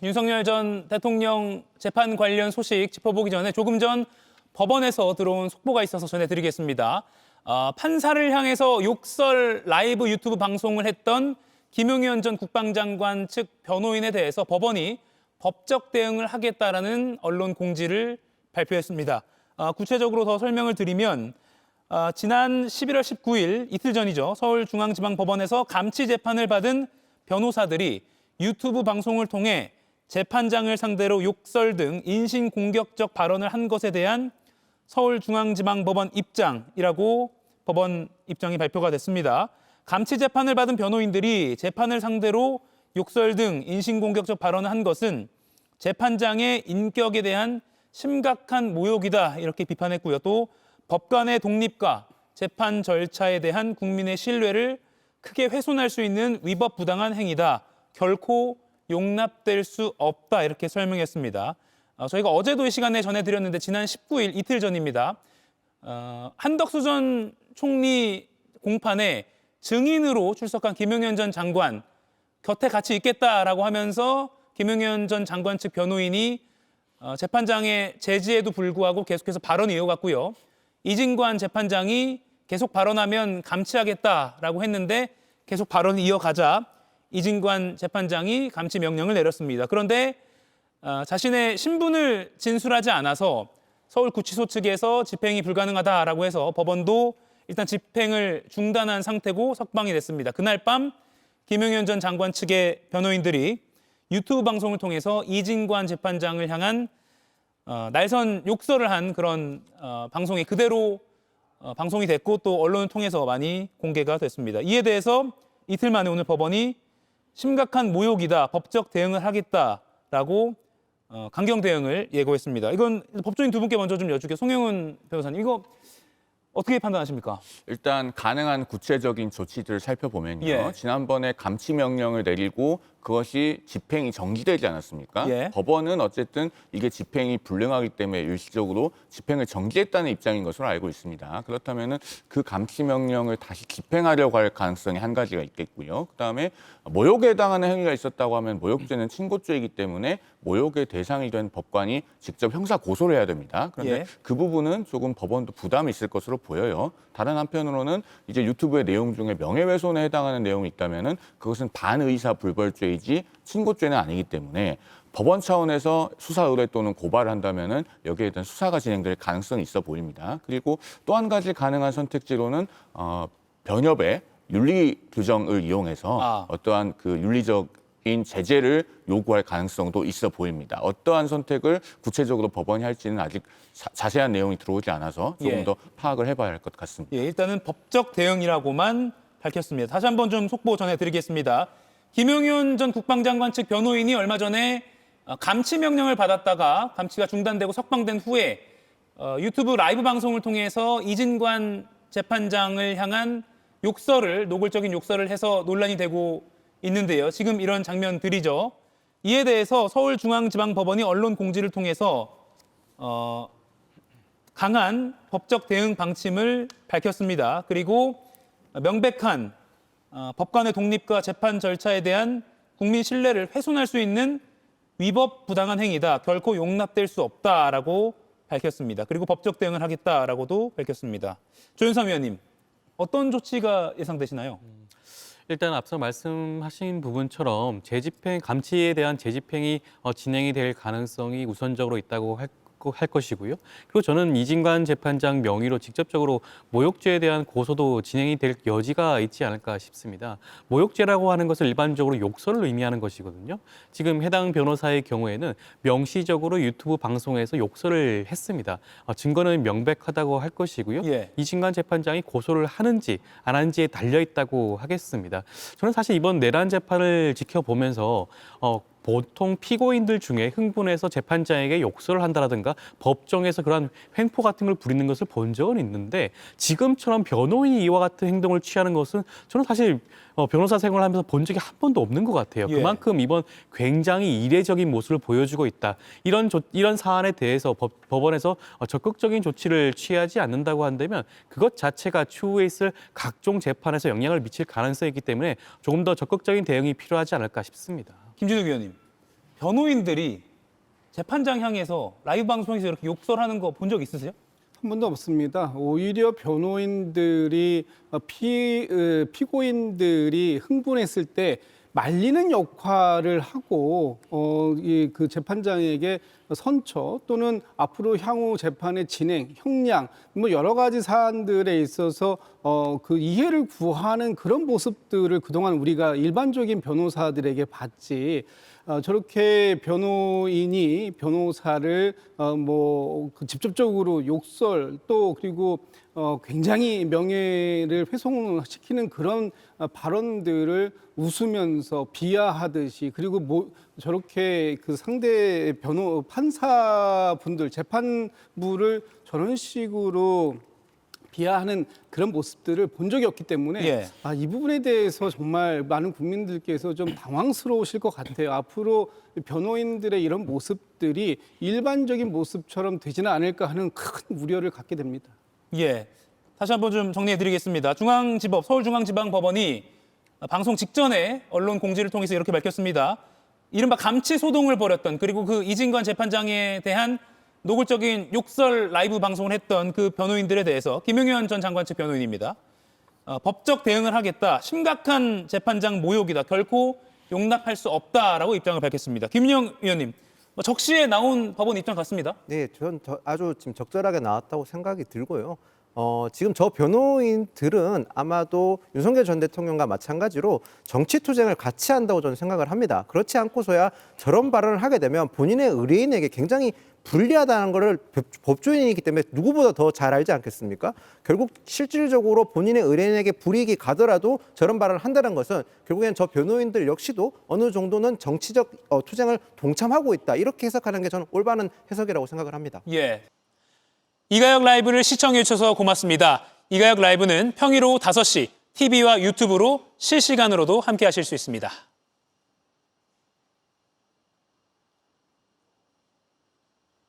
윤석열 전 대통령 재판 관련 소식 짚어보기 전에 조금 전 법원에서 들어온 속보가 있어서 전해드리겠습니다. 판사를 향해서 욕설 라이브 유튜브 방송을 했던 김용현 전 국방장관 측 변호인에 대해서 법원이 법적 대응을 하겠다라는 언론 공지를 발표했습니다. 구체적으로 더 설명을 드리면 지난 11월 19일 이틀 전이죠. 서울중앙지방법원에서 감치 재판을 받은 변호사들이 유튜브 방송을 통해 재판장을 상대로 욕설 등 인신공격적 발언을 한 것에 대한 서울중앙지방법원 입장이라고 법원 입장이 발표가 됐습니다. 감치 재판을 받은 변호인들이 재판을 상대로 욕설 등 인신공격적 발언을 한 것은 재판장의 인격에 대한 심각한 모욕이다 이렇게 비판했고요. 또 법관의 독립과 재판 절차에 대한 국민의 신뢰를 크게 훼손할 수 있는 위법 부당한 행위다. 결코 용납될 수 없다 이렇게 설명했습니다. 저희가 어제도 이 시간에 전해드렸는데 지난 19일 이틀 전입니다. 한덕수 전 총리 공판에 증인으로 출석한 김용현 전 장관 곁에 같이 있겠다라고 하면서 김용현 전 장관 측 변호인이 재판장의 제지에도 불구하고 계속해서 발언을 이어갔고요. 이진관 재판장이 계속 발언하면 감치하겠다라고 했는데 계속 발언을 이어가자 이진관 재판장이 감치 명령을 내렸습니다. 그런데 자신의 신분을 진술하지 않아서 서울구치소 측에서 집행이 불가능하다라고 해서 법원도 일단 집행을 중단한 상태고 석방이 됐습니다. 그날 밤 김용현 전 장관 측의 변호인들이 유튜브 방송을 통해서 이진관 재판장을 향한 날선 욕설을 한 그런 방송이 그대로 방송이 됐고 또 언론을 통해서 많이 공개가 됐습니다. 이에 대해서 이틀 만에 오늘 법원이 심각한 모욕이다, 법적 대응을 하겠다라고 강경 대응을 예고했습니다. 이건 법조인 두 분께 먼저 좀 여쭙게요. 송영훈 변호사님, 이거 어떻게 판단하십니까? 일단 가능한 구체적인 조치들을 살펴보면요. 예. 지난번에 감치 명령을 내리고 그것이 집행이 정지되지 않았습니까? 예. 법원은 어쨌든 이게 집행이 불능하기 때문에 일시적으로 집행을 정지했다는 입장인 것으로 알고 있습니다. 그렇다면 그 감치 명령을 다시 집행하려고 할 가능성이 한 가지가 있겠고요. 그다음에 모욕에 해당하는 행위가 있었다고 하면 모욕죄는 친고죄이기 때문에 모욕의 대상이 된 법관이 직접 형사 고소를 해야 됩니다. 그런데 예. 그 부분은 조금 법원도 부담이 있을 것으로 보여요. 다른 한편으로는 이제 유튜브의 내용 중에 명예훼손에 해당하는 내용이 있다면은 그것은 반의사 불벌죄이지 친고죄는 아니기 때문에 법원 차원에서 수사 의뢰 또는 고발을 한다면은 여기에 대한 수사가 진행될 가능성이 있어 보입니다. 그리고 또 한 가지 가능한 선택지로는 변협의 윤리 규정을 이용해서 어떠한 그 윤리적인 제재를 요구할 가능성도 있어 보입니다. 어떠한 선택을 구체적으로 법원이 할지는 아직 자세한 내용이 들어오지 않아서 조금 더 파악을 해봐야 할 것 같습니다. 예, 일단은 법적 대응이라고만 밝혔습니다. 다시 한번 좀 속보 전해드리겠습니다. 김용현 전 국방장관 측 변호인이 얼마 전에 감치 명령을 받았다가 감치가 중단되고 석방된 후에 유튜브 라이브 방송을 통해서 이진관 재판장을 향한 욕설을 노골적인 욕설을 해서 논란이 되고 있는데요. 지금 이런 장면들이죠. 이에 대해서 서울중앙지방법원이 언론 공지를 통해서 강한 법적 대응 방침을 밝혔습니다. 그리고 명백한 법관의 독립과 재판 절차에 대한 국민 신뢰를 훼손할 수 있는 위법 부당한 행위다. 결코 용납될 수 없다라고 밝혔습니다. 그리고 법적 대응을 하겠다라고도 밝혔습니다. 조윤삼 위원님, 어떤 조치가 예상되시나요? 일단 앞서 말씀하신 부분처럼 재집행, 감치에 대한 재집행이 진행이 될 가능성이 우선적으로 있다고 할 것이고요. 그리고 저는 이진관 재판장 명의로 직접적으로 모욕죄에 대한 고소도 진행이 될 여지가 있지 않을까 싶습니다. 모욕죄라고 하는 것을 일반적으로 욕설을 의미하는 것이거든요. 지금 해당 변호사의 경우에는 명시적으로 유튜브 방송에서 욕설을 했습니다. 증거는 명백하다고 할 것이고요. 예. 이진관 재판장이 고소를 하는지 안 하는지에 달려있다고 하겠습니다. 저는 사실 이번 내란 재판을 지켜보면서 보통 피고인들 중에 흥분해서 재판장에게 욕설을 한다라든가 법정에서 그러한 횡포 같은 걸 부리는 것을 본 적은 있는데 지금처럼 변호인이 이와 같은 행동을 취하는 것은 저는 사실 변호사 생활을 하면서 본 적이 한 번도 없는 것 같아요. 예. 그만큼 이번 굉장히 이례적인 모습을 보여주고 있다. 이런 사안에 대해서 법원에서 적극적인 조치를 취하지 않는다고 한다면 그것 자체가 추후에 있을 각종 재판에서 영향을 미칠 가능성이 있기 때문에 조금 더 적극적인 대응이 필요하지 않을까 싶습니다. 김진욱 위원님. 변호인들이 재판장 향해서 라이브 방송에서 이렇게 욕설하는 거 본 적 있으세요? 한 번도 없습니다. 오히려 변호인들이 피고인들이 흥분했을 때 말리는 역할을 하고 그 재판장에게 선처 또는 앞으로 향후 재판의 진행, 형량 뭐 여러 가지 사안들에 있어서 그 이해를 구하는 그런 모습들을 그동안 우리가 일반적인 변호사들에게 봤지. 저렇게 변호인이 변호사를 그 직접적으로 욕설 또 그리고 굉장히 명예를 훼손시키는 그런 발언들을 웃으면서 비하하듯이 그리고 저렇게 그 상대 판사분들 재판부를 저런 식으로 비하하는 그런 모습들을 본 적이 없기 때문에 예. 이 부분에 대해서 정말 많은 국민들께서 좀 당황스러우실 것 같아요. 앞으로 변호인들의 이런 모습들이 일반적인 모습처럼 되지는 않을까 하는 큰 우려를 갖게 됩니다. 예. 다시 한번 좀 정리해드리겠습니다. 중앙지법, 서울중앙지방법원이 방송 직전에 언론 공지를 통해서 이렇게 밝혔습니다. 이른바 감치 소동을 벌였던 그리고 그 이진관 재판장에 대한 노골적인 욕설 라이브 방송을 했던 그 변호인들에 대해서 김용현 전 장관 측 변호인입니다. 법적 대응을 하겠다. 심각한 재판장 모욕이다. 결코 용납할 수 없다라고 입장을 밝혔습니다. 김용 의원님, 적시에 나온 법원 입장 같습니다. 네, 전 아주 지금 적절하게 나왔다고 생각이 들고요. 지금 저 변호인들은 아마도 윤석열 전 대통령과 마찬가지로 정치 투쟁을 같이 한다고 저는 생각을 합니다. 그렇지 않고서야 저런 발언을 하게 되면 본인의 의뢰인에게 굉장히 불리하다는 것을 법조인이기 때문에 누구보다 더 잘 알지 않겠습니까? 결국 실질적으로 본인의 의뢰인에게 불이익이 가더라도 저런 발언을 한다는 것은 결국엔 저 변호인들 역시도 어느 정도는 정치적 투쟁을 동참하고 있다. 이렇게 해석하는 게 저는 올바른 해석이라고 생각을 합니다. 예. 이가혁 라이브를 시청해 주셔서 고맙습니다. 이가혁 라이브는 평일 오후 5시 TV와 유튜브로 실시간으로도 함께 하실 수 있습니다.